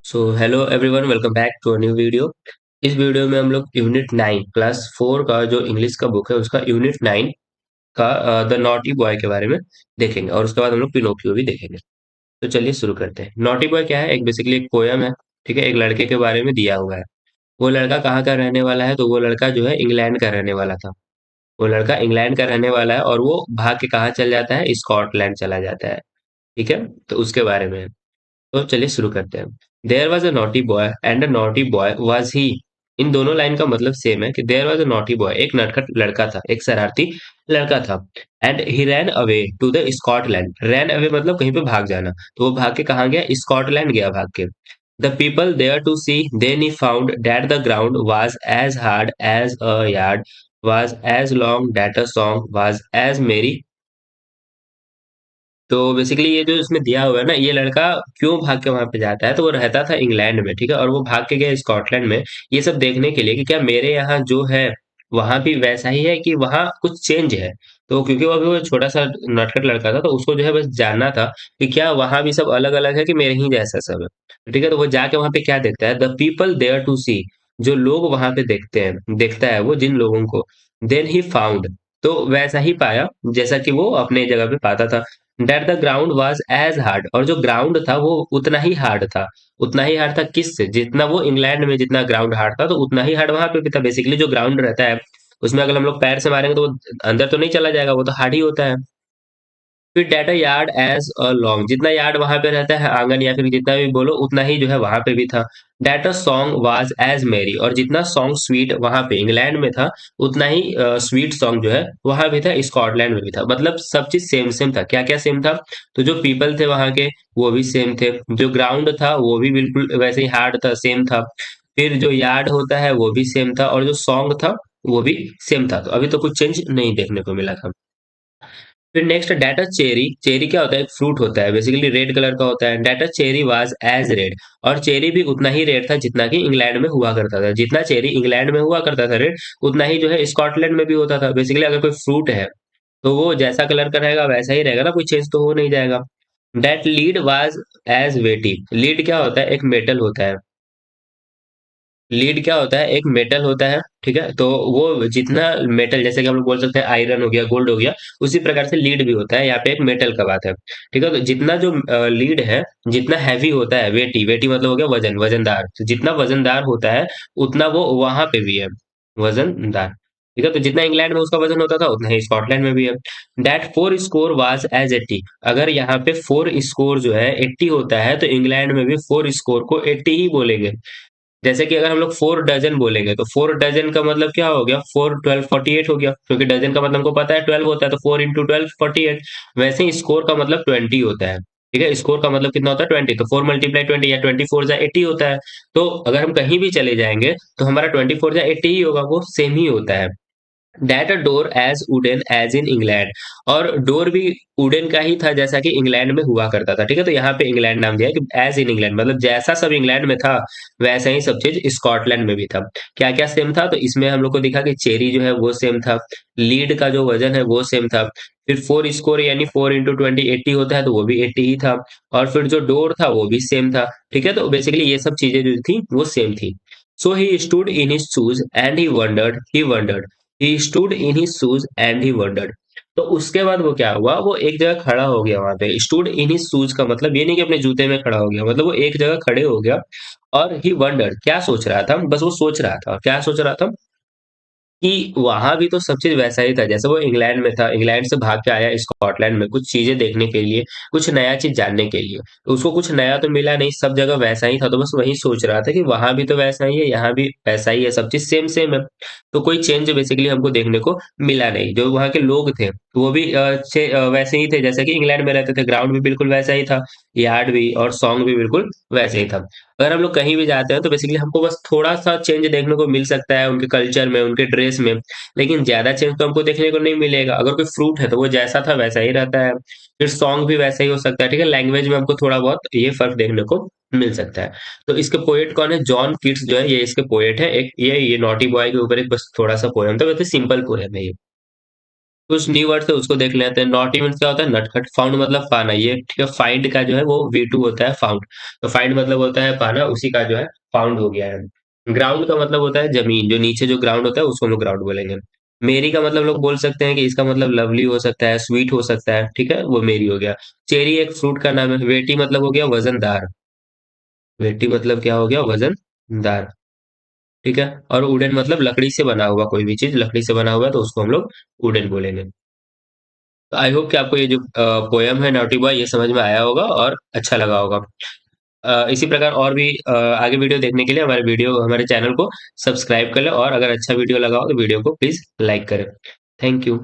So hello everyone, welcome back to a new video. इस video में हम लोग यूनिट 9 क्लास 4 का जो इंग्लिश का बुक है उसका यूनिट 9 का द नॉटी बॉय के बारे में देखेंगे और उसके बाद हम लोग पिनोकियो भी देखेंगे। तो चलिए शुरू करते हैं। नॉटी बॉय क्या है? एक बेसिकली एक पोयम है। ठीक है, एक लड़के के बारे में दिया हुआ है। वो लड़का कहाँ का रहने वाला है? तो वो लड़का जो है इंग्लैंड का रहने वाला था। वो लड़का इंग्लैंड का रहने वाला है और वो भाग के कहाँ चल जाता है? स्कॉटलैंड चला जाता है। ठीक है, तो उसके बारे में है। तो चलिए शुरू करते हैं। There was a naughty boy and a naughty boy was he. इन दोनों लाइन का मतलब सेम है कि there was a naughty boy, एक नटखट लड़का था, एक शरारती लड़का था। And he ran away to the Scotland. Ran away मतलब कहीं पे भाग जाना। तो वो भाग के कहाँ गया? स्कॉटलैंड गया भाग के। The people there to see then he found that the ground was as hard as a yard, was as long that a song was as merry। तो बेसिकली ये जो इसमें दिया हुआ है ना, ये लड़का क्यों भाग के वहां पे जाता है? तो वो रहता था इंग्लैंड में, ठीक है, और वो भाग के गया स्कॉटलैंड में ये सब देखने के लिए कि क्या मेरे यहाँ जो है वहां भी वैसा ही है कि वहां कुछ चेंज है। तो क्योंकि वो अभी वो छोटा सा नटखट लड़का था तो उसको जो है बस जानना था कि क्या वहां भी सब अलग अलग है कि मेरे ही जैसा सब है। ठीक है, तो वो जाके वहां पे क्या देखता है? द पीपल देयर टू सी। जो लोग वहां पे देखते हैं, देखता है वो जिन लोगों को। Then he found. तो वैसा ही पाया जैसा कि वो अपने जगह पे पाता था। That the ground was as hard. और जो ग्राउंड था वो उतना ही हार्ड था। उतना ही हार्ड था किससे? जितना वो इंग्लैंड में जितना ग्राउंड हार्ड था तो उतना ही हार्ड वहां पे भी था। बेसिकली जो ग्राउंड रहता है उसमें अगर हम लोग पैर से मारेंगे तो वो अंदर तो नहीं चला जाएगा, वो तो हार्ड ही होता है। फिर that a yard as a long, जितना यार्ड वहां पे रहता है आंगन या फिर जितना भी बोलो उतना ही जो है वहां पे भी था। डेटा सॉन्ग वाज एज मेरी। और जितना सॉन्ग स्वीट वहां पे इंग्लैंड में था उतना ही स्वीट सॉन्ग जो है वहां भी था, स्कॉटलैंड में भी था। मतलब सब चीज सेम सेम था। क्या क्या सेम था? तो जो पीपल थे वहां के वो भी सेम थे। जो ग्राउंड था वो भी बिल्कुल वैसे ही हार्ड था, सेम था। फिर जो यार्ड होता है वो भी सेम था और जो सॉन्ग था वो भी सेम था। तो अभी तो कुछ चेंज नहीं देखने को मिला था। फिर नेक्स्ट डाटा चेरी। चेरी क्या होता है? एक फ्रूट होता है, बेसिकली रेड कलर का होता है। That a cherry was as red. और चेरी भी उतना ही रेड था जितना कि इंग्लैंड में हुआ करता था। जितना चेरी इंग्लैंड में हुआ करता था रेड, उतना ही जो है स्कॉटलैंड में भी होता था। बेसिकली अगर कोई फ्रूट है तो वो जैसा कलर का रहेगा वैसा ही रहेगा ना, कोई चेंज तो हो नहीं जाएगा। That lead was as weighty. Lead क्या होता है? एक मेटल होता है। लीड क्या होता है? एक मेटल होता है। ठीक है, तो वो जितना मेटल, जैसे कि हम लोग बोल सकते हैं आयरन हो गया, गोल्ड हो गया, उसी प्रकार से लीड भी होता है। यहाँ पे एक मेटल का बात है। ठीक है, तो जितना जो लीड है, जितना हैवी होता है, वेटी, वेटी मतलब हो गया वजन, वजनदार। तो जितना वजनदार होता है उतना वो वहां पे भी है, वजनदार। ठीक है, तो जितना इंग्लैंड में उसका वजन होता था उतना ही स्कॉटलैंड में भी है। That four score was as 80। अगर यहाँ पे फोर स्कोर जो है 80 होता है तो इंग्लैंड में भी फोर स्कोर को 80 ही बोलेंगे। जैसे कि अगर हम लोग 4 डजन बोलेंगे तो 4 डजन का मतलब क्या हो गया? 4 12 48 हो गया, क्योंकि डजन का मतलब हमको पता है 12 होता है, तो 4 इंटू 12 48। वैसे ही स्कोर का मतलब 20 होता है। ठीक है, स्कोर का मतलब कितना होता है? 20। तो 4 मल्टीप्लाई 20 या 24 जा 80 होता है। तो अगर हम कहीं भी चले जाएंगे तो हमारा 24 जा 80 ही होगा, वो सेम ही होता है। That a door as wooden as in England. और डोर भी वुडन का ही था जैसा कि इंग्लैंड में हुआ करता था। ठीक है, तो यहाँ पे इंग्लैंड नाम दिया कि एज इन इंग्लैंड, मतलब जैसा सब इंग्लैंड में था वैसा ही सब चीज स्कॉटलैंड में भी था। क्या क्या सेम था? तो इसमें हम लोग को दिखा कि चेरी जो है वो सेम था। लीड का जो वजन है वो सेम था। फिर फोर स्कोर यानी 4 इंटू 20 80 होता है तो वो भी 80 ही था। और फिर जो डोर था वो भी सेम था। ठीक है, तो बेसिकली ये सब चीजें जो थी वो सेम थी। So he stood in his shoes and he wondered. He stood in his shoes and he wondered. तो उसके बाद वो क्या हुआ? वो एक जगह खड़ा हो गया वहां पे। स्टूड इन हिज शूज का मतलब ये नहीं कि अपने जूते में खड़ा हो गया, मतलब वो एक जगह खड़े हो गया। और ही वंडर्ड, क्या सोच रहा था? बस वो सोच रहा था। क्या सोच रहा था? कि वहां भी तो सब चीज वैसा ही था जैसे वो इंग्लैंड में था। इंग्लैंड से भाग के आया स्कॉटलैंड में कुछ चीजें देखने के लिए, कुछ नया चीज जानने के लिए। तो उसको कुछ नया तो मिला नहीं, सब जगह वैसा ही था। तो बस वही सोच रहा था कि वहां भी तो वैसा ही है, यहाँ भी वैसा ही है, सब चीज सेम सेम है। तो कोई चेंज बेसिकली हमको देखने को मिला नहीं। जो वहाँ के लोग थे वो भी वैसे ही थे जैसे कि इंग्लैंड में रहते थे। ग्राउंड भी बिल्कुल वैसा ही था, यार्ड भी और सॉन्ग भी बिल्कुल वैसे ही था। अगर हम लोग कहीं भी जाते हैं तो बेसिकली हमको बस थोड़ा सा चेंज देखने को मिल सकता है उनके कल्चर में, उनके ड्रेस में। लेकिन ज्यादा चेंज तो हमको देखने को नहीं मिलेगा। अगर कोई फ्रूट है तो वो जैसा था वैसा ही रहता है। फिर सॉन्ग भी वैसा ही हो सकता है। ठीक है, लैंग्वेज में हमको थोड़ा बहुत ये फर्क देखने को मिल सकता है। तो इसके पोएट कौन है? जॉन किट्स जो है ये इसके पोएट है। एक ये नॉटी बॉय के ऊपर एक बस थोड़ा सा पोएम था, वैसे सिंपल पोएम है ये। कुछ न्यू वर्ड्स है उसको देख लेते हैं। नॉटी मीन्स क्या होता है? नटखट। फाउंड मतलब पाना, ये ठीक है। फाइंड का जो है वो V2 होता है फाउंड। तो फाइंड मतलब होता है पाना, उसी का जो है फाउंड हो गया है। ग्राउंड का मतलब होता है जमीन, जो नीचे जो ग्राउंड होता है उसको हम लोग ग्राउंड बोलेंगे। मेरी का मतलब लोग बोल सकते हैं कि इसका मतलब लवली हो सकता है, स्वीट हो सकता है, ठीक है, वो मेरी हो गया। चेरी एक फ्रूट का नाम है। वेटी मतलब हो गया वजनदार। वेटी मतलब क्या हो गया? वजनदार। ठीक है। और वुडन मतलब लकड़ी से बना हुआ, कोई भी चीज लकड़ी से बना हुआ है तो उसको हम लोग वुडन बोलेंगे। तो आई होप कि आपको ये जो पोयम है नॉटी बॉय ये समझ में आया होगा और अच्छा लगा होगा। इसी प्रकार और भी आगे वीडियो देखने के लिए हमारे चैनल को सब्सक्राइब कर लें, और अगर अच्छा वीडियो लगा हो तो वीडियो को प्लीज लाइक करें। Thank you.